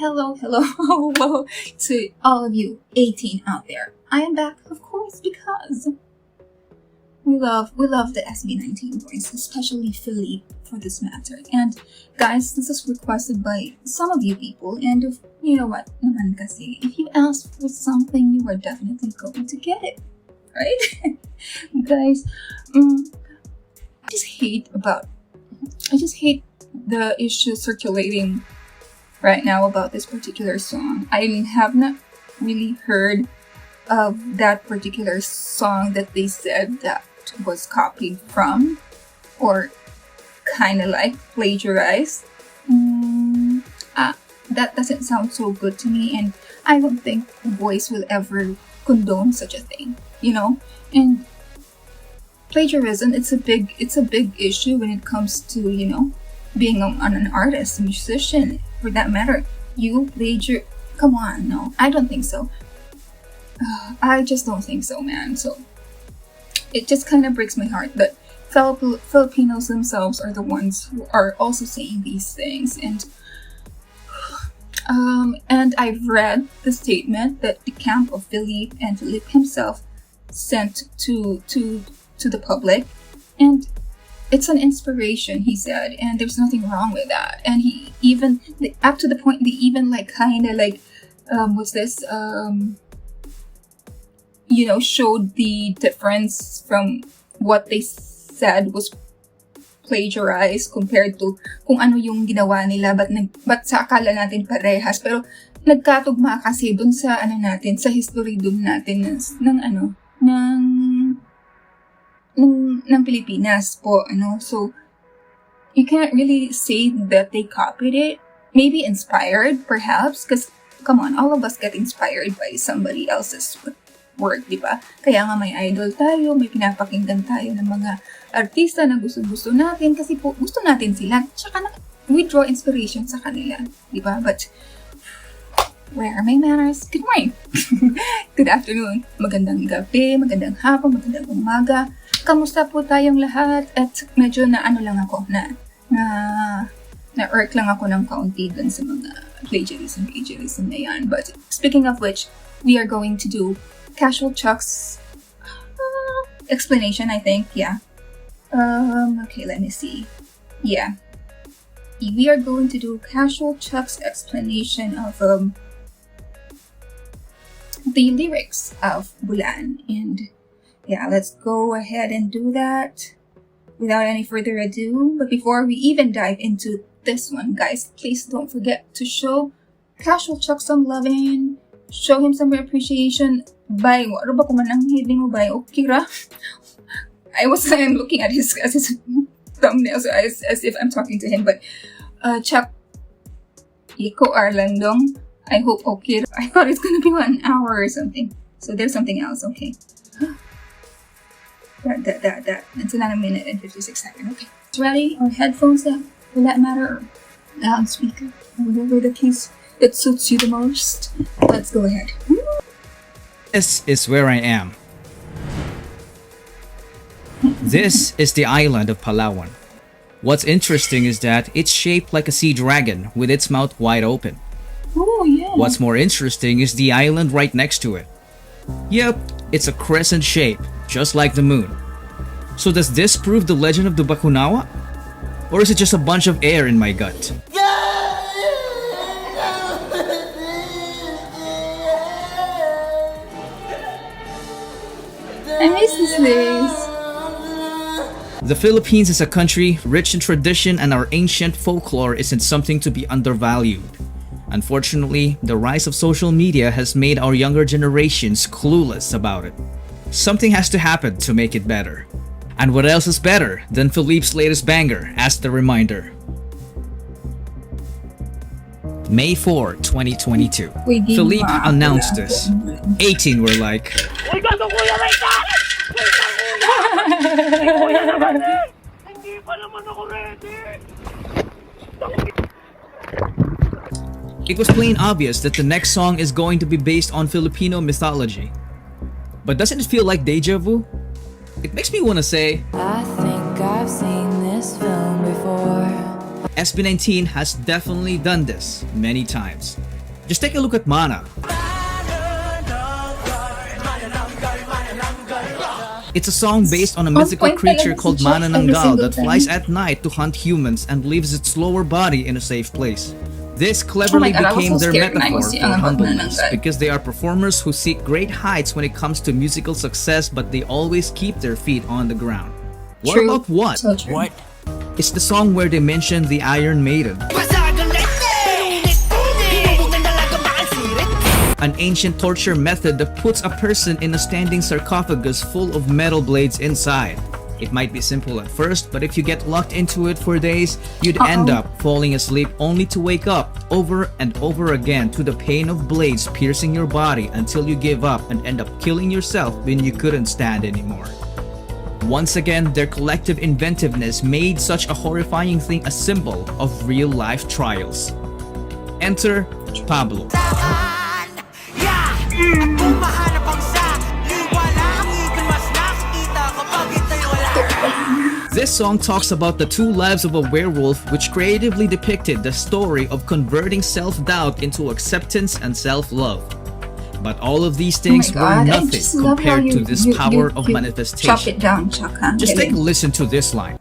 hello to all of you 18 out there. I am back, of course, because we love the SB19 boys, especially Felip for this matter. And guys, this is requested by some of you people, and if you know what naman kasi, if you ask for something, you are definitely going to get it, right? Guys, I just hate the issue circulating right now about this particular song. I have not really heard of that particular song that they said that was copied from or kind of like plagiarized. That doesn't sound so good to me, and I don't think the boys will ever condone such a thing, you know. And plagiarism, it's a big issue when it comes to, you know, being an artist, a musician, for that matter. You come on, no, I don't think so. I just don't think so, man. So it just kind of breaks my heart that Filipinos themselves are the ones who are also saying these things. And I've read the statement that the camp of Felip and Felip himself sent to the public, and it's an inspiration, he said, and there's nothing wrong with that. And he even, up to the point, they even showed the difference from what they said was plagiarized compared to kung ano yung ginawa nila, but sa akala natin parehas, pero nagkatugma kasi dun sa sa history dun natin ng Pilipinas po, so you can't really say that they copied it. Maybe inspired, perhaps, because come on, all of us get inspired by somebody else's work, di ba? Kaya nga may idol tayo, may pinapakinggan tayo ng mga artista na gusto natin kasi po gusto natin sila. Tsaka we draw inspiration sa kanila, di ba? But where are my manners? Good morning. Good afternoon. Magandang gabi, magandang hapon, magandang umaga. Kamusta po tayong lahat? At medyo na irk lang ako ng kaunti dun sa mga plagiarism na yan. But speaking of which, we are going to do Casual Chuck's explanation, I think. Yeah. Okay, let me see. Yeah. We are going to do Casual Chuck's explanation of the lyrics of Bulan. And yeah, let's go ahead and do that without any further ado. But before we even dive into this one, guys, please don't forget to show Casual Chuck some loving. Show him some appreciation by ano ba kumanang hiding mo by Okira. I'm looking at his thumbnail as if I'm talking to him, but Chuck Iko Arlandong. I hope Okira. I thought it's gonna be 1 hour or something. So there's something else, okay. That. It's another minute and 56 seconds. Okay. It's ready, or headphones for that matter, or loudspeaker, or whatever the case that suits you the most. Let's go ahead. This is where I am. This is the island of Palawan. What's interesting is that it's shaped like a sea dragon with its mouth wide open. Oh, yeah. What's more interesting is the island right next to it. Yep, it's a crescent shape, just like the moon. So does this prove the legend of the Bakunawa? Or is it just a bunch of air in my gut? I miss this place. The Philippines is a country rich in tradition, and our ancient folklore isn't something to be undervalued. Unfortunately, the rise of social media has made our younger generations clueless about it. Something has to happen to make it better. And what else is better than Felip's latest banger as the reminder? May 4, 2022. Felip announced this. 18 were like, it was plain obvious that the next song is going to be based on Filipino mythology. But doesn't it feel like deja vu? It makes me want to say, I think I've seen this film before. SB19 has definitely done this many times. Just take a look at Mana. It's a song based on a mythical point creature talaga called si Jack every Manananggal single that time. flies at night to hunt humans and leaves its lower body in a safe place. This cleverly God, I was became so their scared when I metaphor was for young about humbleness Manananggal. because they are performers who seek great heights when it comes to musical success, but they always keep their feet on the ground. What True. about what? So true. It's the song where they mention the Iron Maiden, an ancient torture method that puts a person in a standing sarcophagus full of metal blades inside. It might be simple at first, but if you get locked into it for days, you'd end up falling asleep only to wake up over and over again to the pain of blades piercing your body until you give up and end up killing yourself when you couldn't stand anymore. Once again, their collective inventiveness made such a horrifying thing a symbol of real-life trials. Enter Pablo. This song talks about the two lives of a werewolf, which creatively depicted the story of converting self-doubt into acceptance and self-love. But all of these things Oh my were God, I nothing just love how compared to this power of Chop it manifestation. down, Chuck. Huh? Just take a Galing. listen to this line.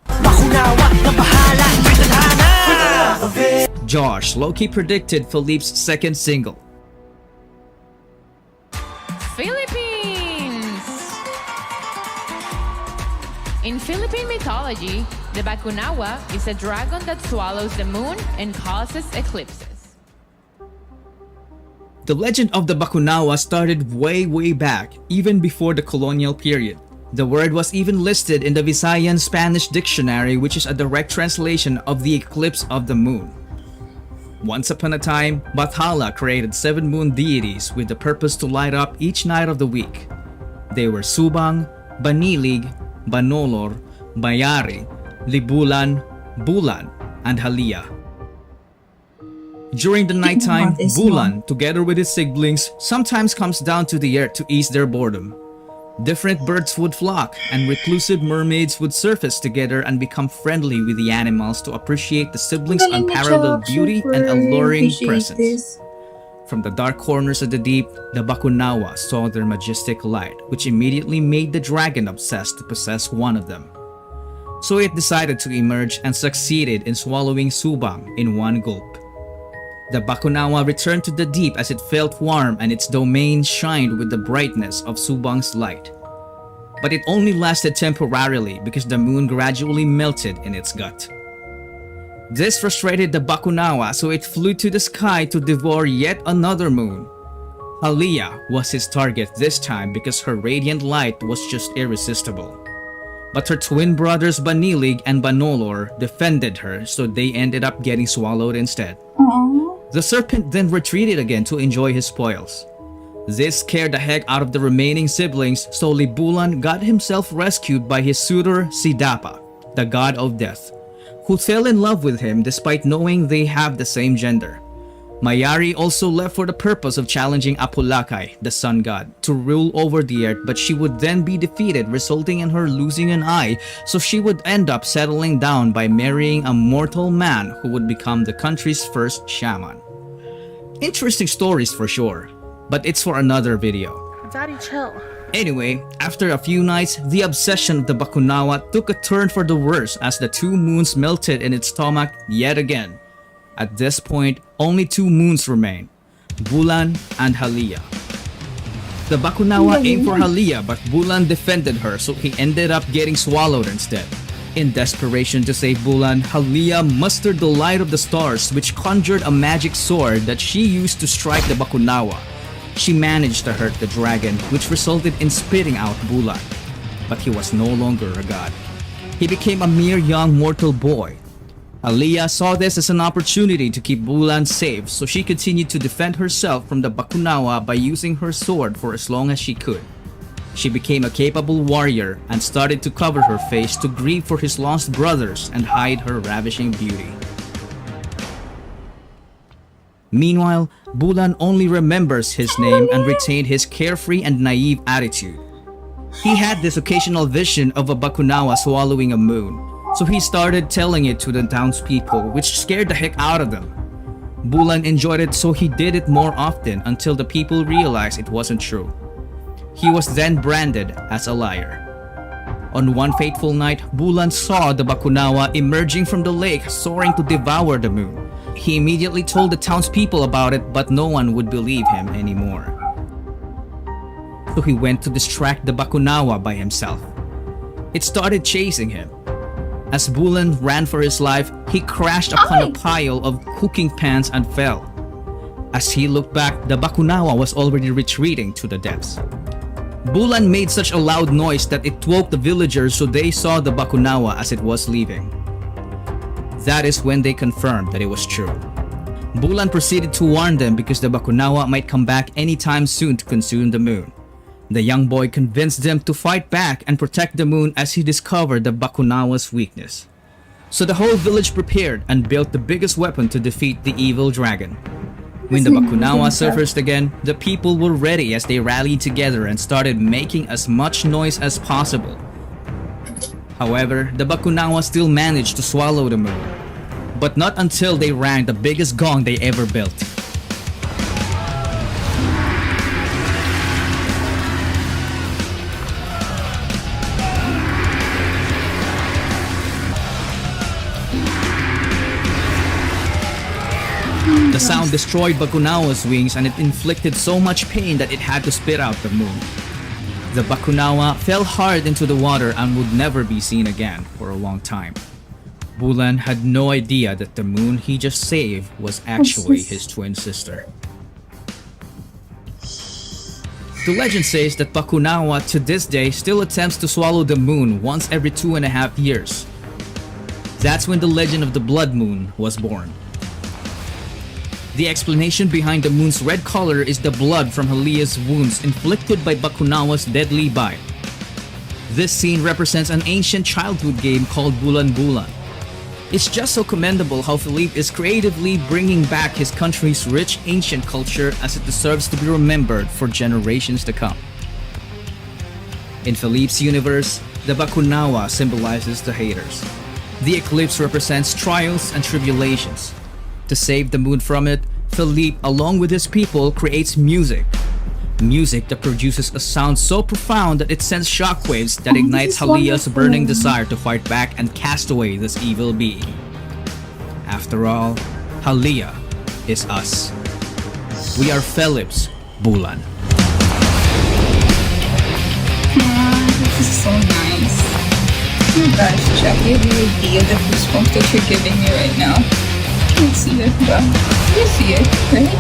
Josh low-key predicted Felip's second single. Philippines! In Philippine mythology, the Bakunawa is a dragon that swallows the moon and causes eclipses. The legend of the Bakunawa started way back, even before the colonial period. The word was even listed in the Visayan Spanish dictionary, which is a direct translation of the eclipse of the moon. Once upon a time, Bathala created 7 moon deities with the purpose to light up each night of the week. They were Subang, Banilig, Banolor, Bayari, Libulan, Bulan, and Halia. During the nighttime, this Bulan, together with his siblings, sometimes comes down to the earth to ease their boredom. Different birds would flock, and reclusive mermaids would surface together and become friendly with the animals to appreciate the siblings' Galing ni unparalleled Chuck, beauty super and alluring appreciate presence. this. From the dark corners of the deep, the Bakunawa saw their majestic light, which immediately made the dragon obsessed to possess one of them. So it decided to emerge and succeeded in swallowing Subang in one gulp. The Bakunawa returned to the deep as it felt warm and its domain shined with the brightness of Subang's light. But it only lasted temporarily because the moon gradually melted in its gut. This frustrated the Bakunawa, so it flew to the sky to devour yet another moon. Halia was his target this time because her radiant light was just irresistible. But her twin brothers Banilig and Banolor defended her, so they ended up getting swallowed instead. Aww. The serpent then retreated again to enjoy his spoils. This scared the heck out of the remaining siblings, so Libulan got himself rescued by his suitor Sidapa, the god of death, who fell in love with him despite knowing they have the same gender. Mayari also left for the purpose of challenging Apulakay, the sun god, to rule over the earth, but she would then be defeated, resulting in her losing an eye, so she would end up settling down by marrying a mortal man who would become the country's first shaman. Interesting stories for sure, but it's for another video. Daddy, chill. Anyway, after a few nights, the obsession of the Bakunawa took a turn for the worse as the 2 moons melted in its stomach yet again. At this point, only 2 moons remain, Bulan and Halia. The Bakunawa aimed for Halia, but Bulan defended her, so he ended up getting swallowed instead. In desperation to save Bulan, Halia mustered the light of the stars, which conjured a magic sword that she used to strike the Bakunawa. She managed to hurt the dragon, which resulted in spitting out Bulan. But he was no longer a god. He became a mere young mortal boy. Halia saw this as an opportunity to keep Bulan safe, so she continued to defend herself from the Bakunawa by using her sword for as long as she could. She became a capable warrior and started to cover her face to grieve for his lost brothers and hide her ravishing beauty. Meanwhile, Bulan only remembers his name and retained his carefree and naive attitude. He had this occasional vision of a Bakunawa swallowing a moon, so he started telling it to the townspeople, which scared the heck out of them. Bulan enjoyed it, so he did it more often until the people realized it wasn't true. He was then branded as a liar. On one fateful night, Bulan saw the Bakunawa emerging from the lake, soaring to devour the moon. He immediately told the townspeople about it, but no one would believe him anymore. So he went to distract the Bakunawa by himself. It started chasing him. As Bulan ran for his life, he crashed upon a pile of cooking pans and fell. As he looked back, the Bakunawa was already retreating to the depths. Bulan made such a loud noise that it woke the villagers, so they saw the Bakunawa as it was leaving. That is when they confirmed that it was true. Bulan proceeded to warn them because the Bakunawa might come back anytime soon to consume the moon. The young boy convinced them to fight back and protect the moon as he discovered the Bakunawa's weakness. So the whole village prepared and built the biggest weapon to defeat the evil dragon. When the Bakunawa surfaced again, the people were ready as they rallied together and started making as much noise as possible. However, the Bakunawa still managed to swallow the moon, but not until they rang the biggest gong they ever built. The sound destroyed Bakunawa's wings and it inflicted so much pain that it had to spit out the moon. The Bakunawa fell hard into the water and would never be seen again for a long time. Bulan had no idea that the moon he just saved was actually his twin sister. The legend says that Bakunawa to this day still attempts to swallow the moon once every 2.5 years. That's when the legend of the blood moon was born. The explanation behind the moon's red color is the blood from Halia's wounds inflicted by Bakunawa's deadly bite. This scene represents an ancient childhood game called Bulan Bulan. It's just so commendable how Felip is creatively bringing back his country's rich ancient culture as it deserves to be remembered for generations to come. In Felip's universe, the Bakunawa symbolizes the haters. The eclipse represents trials and tribulations. To save the moon from it, Felip, along with his people, creates music. Music that produces a sound so profound that it sends shockwaves that ignites Halia's burning desire to fight back and cast away this evil being. After all, Halia is us. We are Felip's Bulan. This is so nice. Oh my gosh, Jack, you have no idea the goosebumps that you're giving me right now. You can see it, but you see it, right?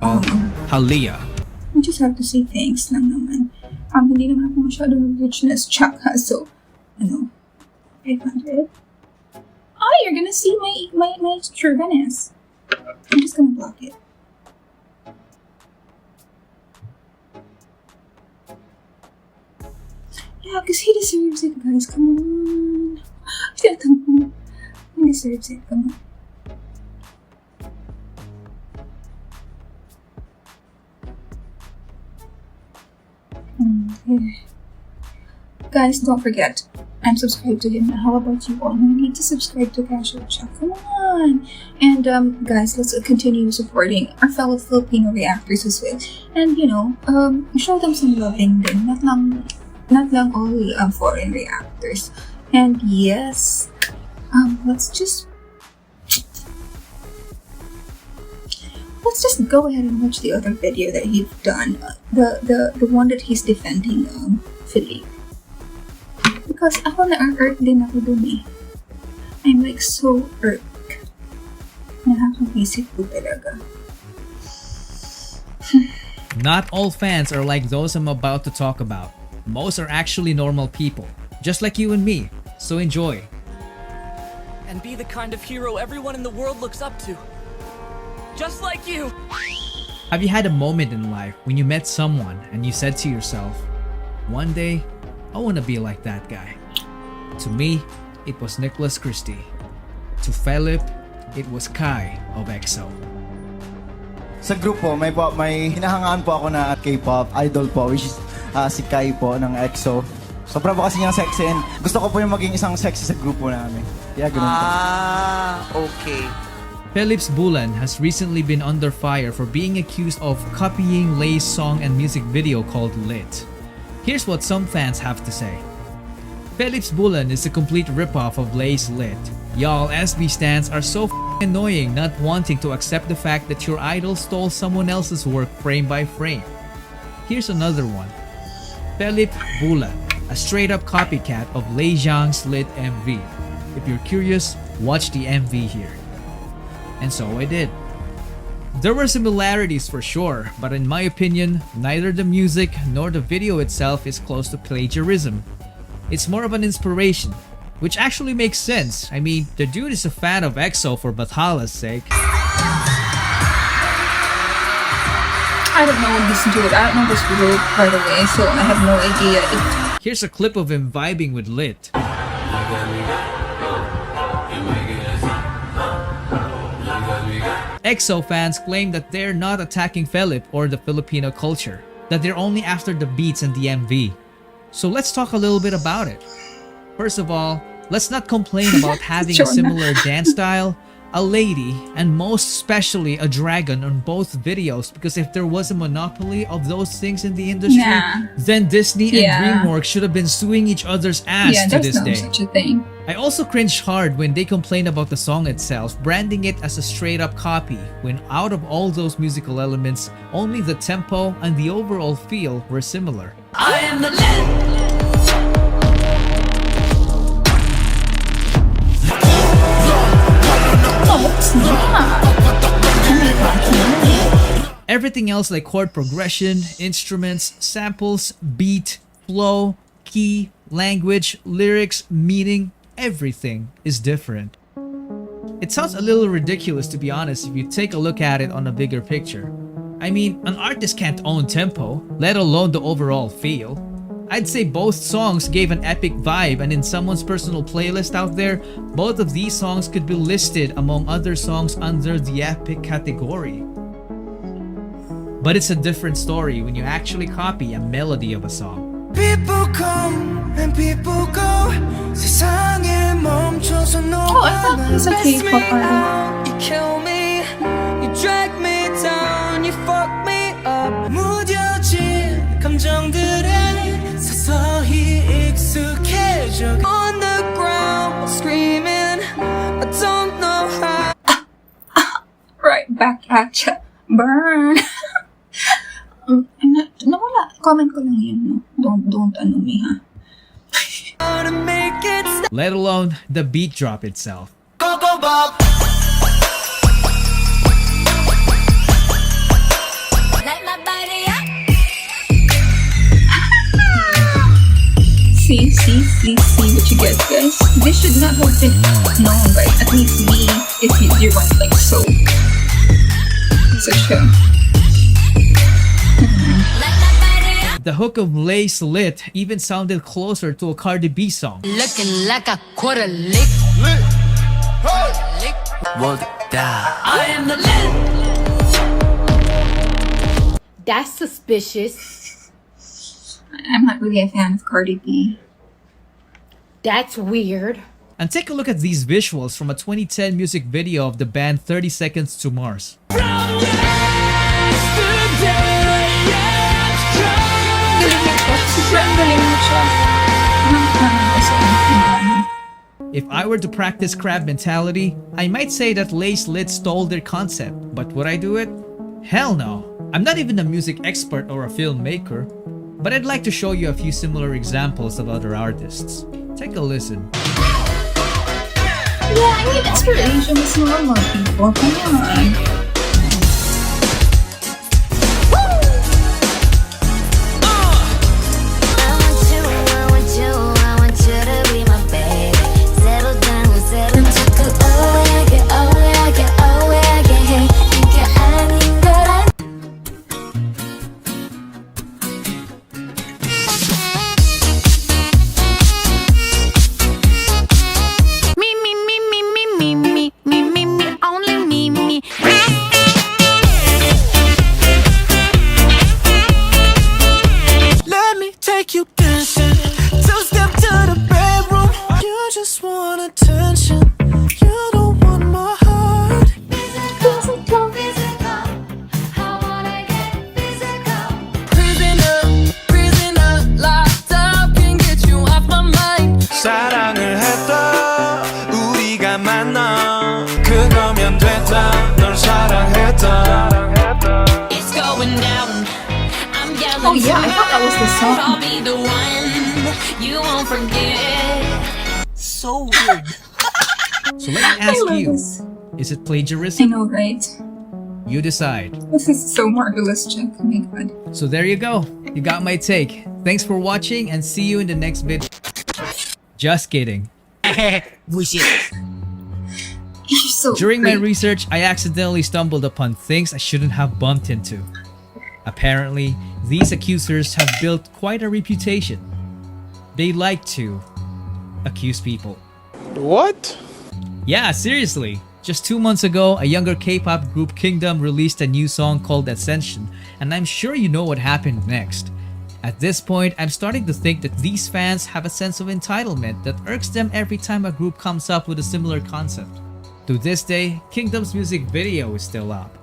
Oh, Halia. I just have to say thanks lang naman. Hindi naman ako masyadong richness tsaka, so, 500? Oh, you're gonna see my turbaness. I'm just gonna block it. Yeah, because he deserves it, guys. Come on. He deserves it. Come on. Okay. Guys, don't forget, I'm subscribed to him. How about you all? You need to subscribe to Casual Chat. Come on. And guys, let's continue supporting our fellow Filipino reactors as well. And show them some loving din. Not lang all foreign reactors. And yes, let's just go ahead and watch the other video that he's done. The one that he's defending Felip. Because ako na-irk din ako dun eh. I'm like so irk. Nakakavisip po talaga. Not all fans are like those I'm about to talk about. Most are actually normal people, just like you and me. So enjoy. And be the kind of hero everyone in the world looks up to. Just like you! Have you had a moment in life when you met someone and you said to yourself, one day, I want to be like that guy? To me, it was Nicholas Christie. To Felip, it was Kai of EXO. Sa grupo, may hinahangaan po ako na K-pop idol po, which is si Kai po ng EXO. Sobra ba kasi niyang sexy and gusto ko po yung maging isang sexy sa grupo namin. Kaya ganun po. Okay. Felip's Bulan has recently been under fire for being accused of copying Lay's song and music video called Lit. Here's what some fans have to say. Felip's Bulan is a complete ripoff of Lay's Lit. Y'all SB stans are so annoying not wanting to accept the fact that your idol stole someone else's work frame by frame. Here's another one. Felip Bulan, a straight up copycat of Lay Zhang's Lit MV. If you're curious, watch the MV here. And so I did. There were similarities for sure, but in my opinion, neither the music nor the video itself is close to plagiarism. It's more of an inspiration, which actually makes sense. I mean, the dude is a fan of EXO for Batala's sake. I don't know this dude. I don't know this group, by the way, so I have no idea if... Here's a clip of him vibing with Lit. EXO fans claim that they're not attacking Felip or the Filipino culture, that they're only after the beats and the MV. So let's talk a little bit about it. First of all, let's not complain about having a similar dance style, a lady, and most especially a dragon on both videos, because if there was a monopoly of those things in the industry, then Disney and DreamWorks should have been suing each other's ass to this day. Such a thing. I also cringed hard when they complained about the song itself, branding it as a straight up copy, when out of all those musical elements, only the tempo and the overall feel were similar. I am the legend. Everything else like chord progression, instruments, samples, beat, flow, key, language, lyrics, meaning, everything is different. It sounds a little ridiculous to be honest if you take a look at it on a bigger picture. I mean, an artist can't own tempo, let alone the overall feel. I'd say both songs gave an epic vibe, and in someone's personal playlist out there, both of these songs could be listed among other songs under the epic category. But it's a different story when you actually copy a melody of a song. People come and people go. 세상에 멈춰서 Oh, I thought it was a K-pop artist. You kill me, you drag me down, you fuck me up. 무뎌진 감정들에 서서히 익숙해져. On the ground, screaming, I don't know how. Right back at ya. Burn. Nawala. Comment ko lang yun, no? Don't ano me, ha? To make it stop. Let alone the beat drop itself. Go, go, Bob. Light my body up. See what you get, guys. This should not have been known by at least me if you weren't like so such a... The hook of Lay's Lit even sounded closer to a Cardi B song. Looking like a quarter lick. I am the legend. That's suspicious. I'm not really a fan of Cardi B. That's weird. And take a look at these visuals from a 2010 music video of the band 30 Seconds to Mars. If I were to practice crab mentality, I might say that Lay's Lit stole their concept, but would I do it? Hell no. I'm not even a music expert or a filmmaker, but I'd like to show you a few similar examples of other artists. Take a listen. Yeah, I need inspiration with normal people. Come on. Me, only me. Oh yeah, I thought that was the song. I'll be the one you won't forget. So weird. So let me I ask love you, this. is it I plagiarism? know, right? You decide. This is so marvelous, Jack. Oh my god. So there you go. You got my take. Thanks for watching and see you in the next video. Just kidding. Bullshit. You're so During my great. research, I accidentally stumbled upon things I shouldn't have bumped into. Apparently, these accusers have built quite a reputation. They like to accuse people. What? Yeah, seriously. Just 2 months ago, a younger K-pop group Kingdom released a new song called Ascension, and I'm sure you know what happened next. At this point, I'm starting to think that these fans have a sense of entitlement that irks them every time a group comes up with a similar concept. To this day, Kingdom's music video is still up.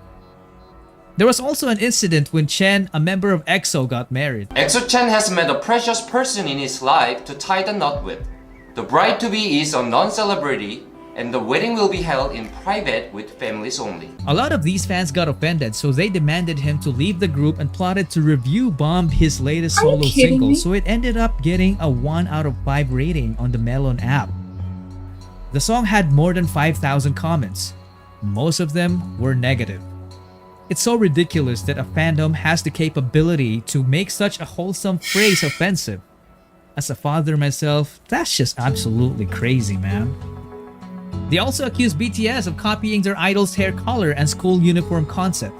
There was also an incident when Chen, a member of EXO, got married. EXO Chen has met a precious person in his life to tie the knot with. The bride-to-be is a non-celebrity, and the wedding will be held in private with families only. A lot of these fans got offended, so they demanded him to leave the group and plotted to review bomb his latest Are you solo kidding single, me? so it ended up getting a 1 out of 5 rating on the Melon app. The song had more than 5,000 comments. Most of them were negative. It's so ridiculous that a fandom has the capability to make such a wholesome phrase offensive. As a father myself, that's just absolutely crazy, man. They also accused BTS of copying their idol's hair color and school uniform concept.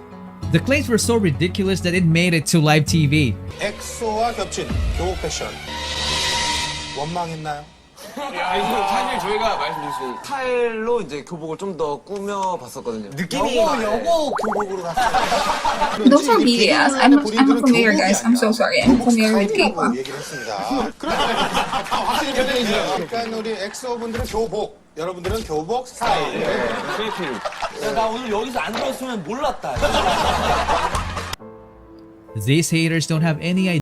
The claims were so ridiculous that it made it to live TV. 엑소와 겹친 교복 패션. 원망했나요? 사실 저희가 말씀드린 스타일로 이제 교복을 좀 더 꾸며 봤었거든요. 느낌이 여고 교복으로 갔어요. Those are BTS. I'm not familiar, guys. I'm so sorry. I'm familiar with K-pop. 얘기를 했습니다. 확실히 변경이죠. 그러니까 우리 엑소 분들은 교복, 여러분들은 교복 스타일. 나 오늘 여기서 안 들었으면 몰랐다. These haters don't have any idea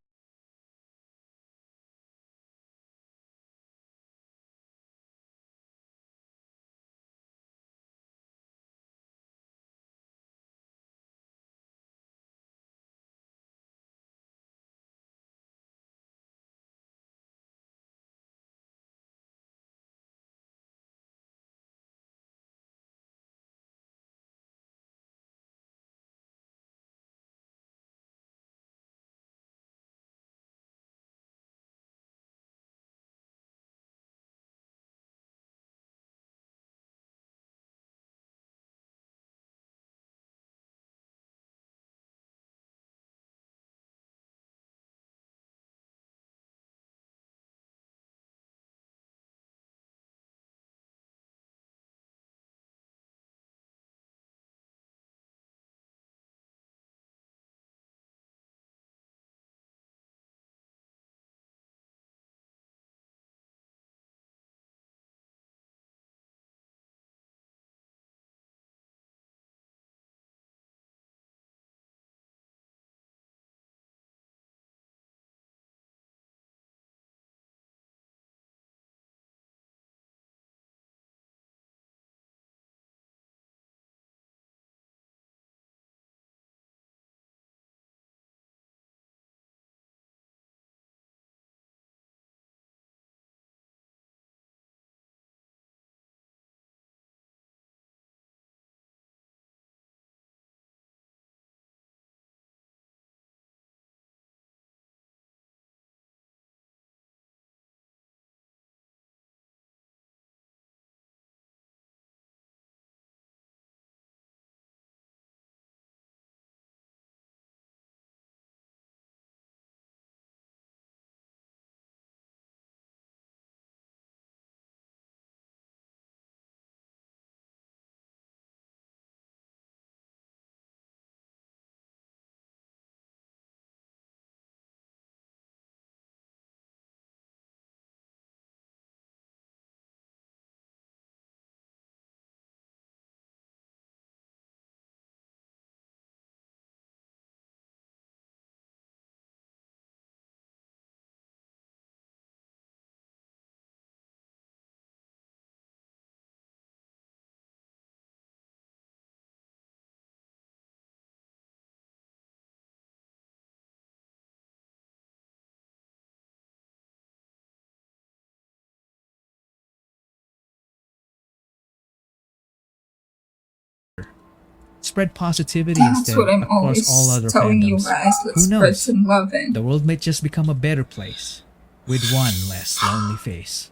Spread positivity That's instead what I'm across always all other telling you fandoms. guys. Let's Who spread knows? some love in. The world might just become a better place with one less lonely face.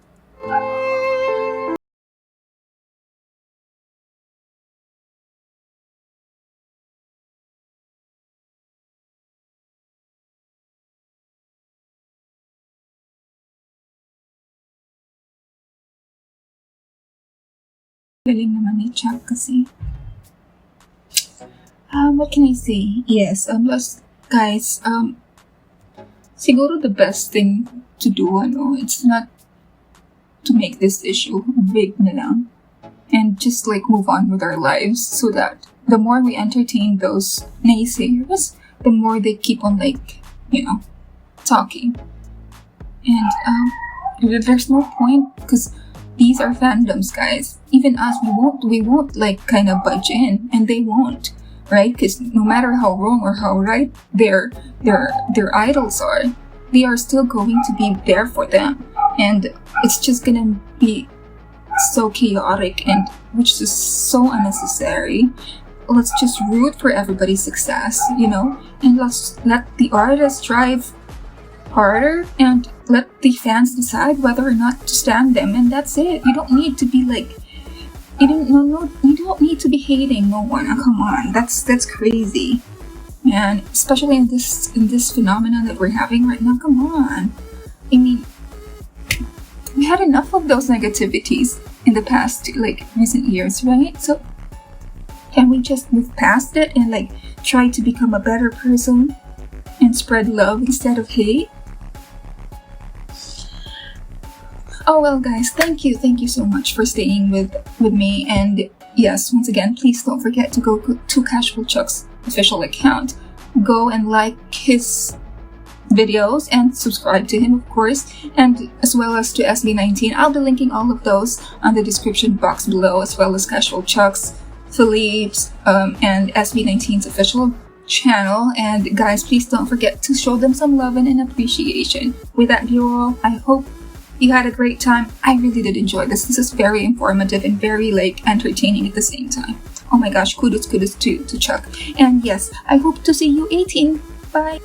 Galing naman ni Chuck kasi. What can I say? Yes, guys, siguro the best thing to do, it's not to make this issue big na lang. And just like move on with our lives so that the more we entertain those naysayers, the more they keep on talking. And there's no point because these are fandoms, guys. Even us, we won't like kind of budge in, and they won't, right? Because no matter how wrong or how right their idols are, they are still going to be there for them, and it's just gonna be so chaotic and which is so unnecessary. Let's just root for everybody's success, and let's let the artists strive harder and let the fans decide whether or not to stand them, and that's it. You don't need to be like you don't need to be hating no one. Come on, that's crazy. And especially in this phenomenon that we're having right now, come on. I mean, we had enough of those negativities in the past recent years, right? So can we just move past it and try to become a better person and spread love instead of hate? Oh well, guys, thank you so much for staying with me. And yes, once again, please don't forget to go to Casual Chuck's official account. Go and like his videos and subscribe to him, of course, and as well as to SB19. I'll be linking all of those on the description box below, as well as Casual Chuck's, Felip's, and SB19's official channel. And guys, please don't forget to show them some love and appreciation. With that, all, I hope you had a great time. I really did enjoy this. This is very informative and very entertaining at the same time. Oh my gosh, kudos to Chuck. And yes, I hope to see you 18. Bye.